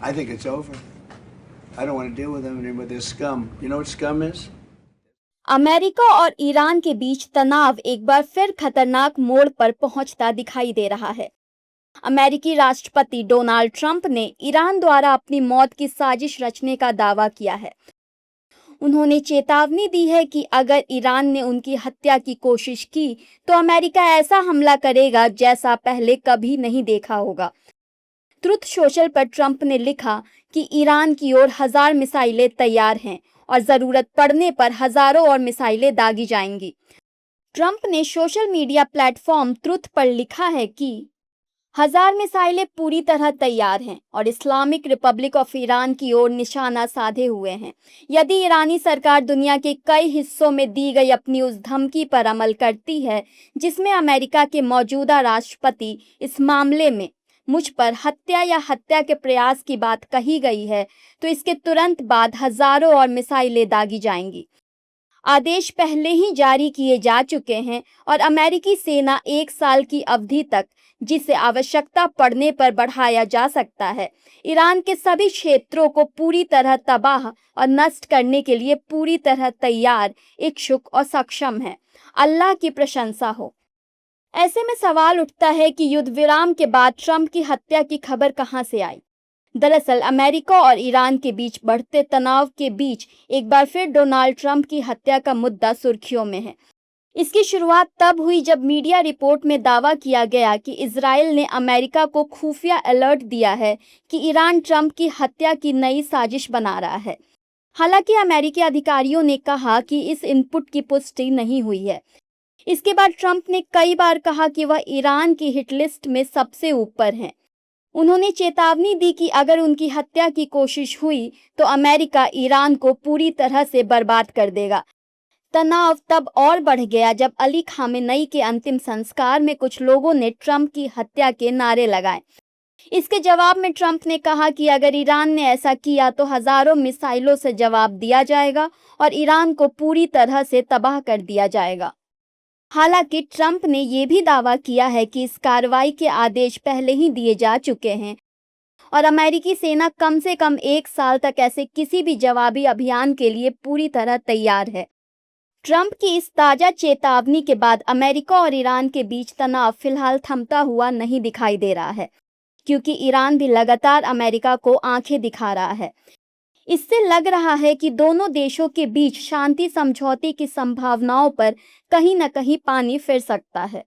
I think it's over. I don't want to deal with them anymore. They're scum. You know what scum is? America और Iran के बीच तनाव एक बार फिर खतरनाक मोड़ पर पहुंचता दिखाई दे रहा है। अमेरिकी राष्ट्रपति डोनाल्ड ट्रंप ने ईरान द्वारा अपनी मौत की साजिश रचने का दावा किया है। उन्होंने चेतावनी दी है कि अगर ईरान ने उनकी हत्या की कोशिश की तो अमेरिका ऐसा हमला करेगा जैसा पहले कभी नहीं देखा होगा। ट्रुथ सोशल पर ट्रंप ने लिखा कि ईरान की ओर 1000 मिसाइलें तैयार हैं और जरूरत पड़ने पर हजारों और मिसाइलें दागी जाएंगी। ट्रंप ने सोशल मीडिया प्लेटफॉर्म ट्रुथ पर लिखा है कि 1000 मिसाइलें पूरी तरह तैयार हैं और इस्लामिक रिपब्लिक ऑफ ईरान की ओर निशाना साधे हुए हैं। यदि ईरानी सरकार दुनिया के कई हिस्सों में दी गई अपनी उस धमकी पर अमल करती है जिसमें अमेरिका के मौजूदा राष्ट्रपति इस मामले में मुझ पर हत्या या हत्या के प्रयास की बात कही गई है, तो इसके तुरंत बाद हजारों और मिसाइलें दागी जाएंगी। आदेश पहले ही जारी किए जा चुके हैं और अमेरिकी सेना 1 साल की अवधि तक, जिसे आवश्यकता पड़ने पर बढ़ाया जा सकता है, ईरान के सभी क्षेत्रों को पूरी तरह तबाह और नष्ट करने के लिए पूरी तरह तैयार, इच्छुक और सक्षम है। अल्लाह की प्रशंसा हो। ऐसे में सवाल उठता है कि युद्ध विराम के बाद ट्रंप की हत्या की खबर कहां से आई। दरअसल अमेरिका और ईरान के बीच बढ़ते तनाव के बीच एक बार फिर डोनाल्ड ट्रंप की हत्या का मुद्दा सुर्खियों में है। इसकी शुरुआत तब हुई जब मीडिया रिपोर्ट में दावा किया गया कि इजराइल ने अमेरिका को खुफिया अलर्ट दिया है कि ईरान ट्रंप की हत्या की नई साजिश बना रहा है। हालांकि अमेरिकी अधिकारियों ने कहा कि इस इनपुट की पुष्टि नहीं हुई है। इसके बाद ट्रंप ने कई बार कहा कि वह ईरान की हिट लिस्ट में सबसे ऊपर हैं। उन्होंने चेतावनी दी कि अगर उनकी हत्या की कोशिश हुई तो अमेरिका ईरान को पूरी तरह से बर्बाद कर देगा। तनाव तब और बढ़ गया जब अली खामेनेई के अंतिम संस्कार में कुछ लोगों ने ट्रंप की हत्या के नारे लगाए। इसके जवाब में ट्रंप ने कहा कि अगर ईरान ने ऐसा किया तो हजारों मिसाइलों से जवाब दिया जाएगा और ईरान को पूरी तरह से तबाह कर दिया जाएगा। हालांकि ट्रंप ने यह भी दावा किया है कि इस कार्रवाई के आदेश पहले ही दिए जा चुके हैं और अमेरिकी सेना कम से कम 1 साल तक ऐसे किसी भी जवाबी अभियान के लिए पूरी तरह तैयार है। ट्रंप की इस ताजा चेतावनी के बाद अमेरिका और ईरान के बीच तनाव फिलहाल थमता हुआ नहीं दिखाई दे रहा है, क्योंकि ईरान भी लगातार अमेरिका को आंखें दिखा रहा है। इससे लग रहा है कि दोनों देशों के बीच शांति समझौते की संभावनाओं पर कहीं न कहीं पानी फिर सकता है।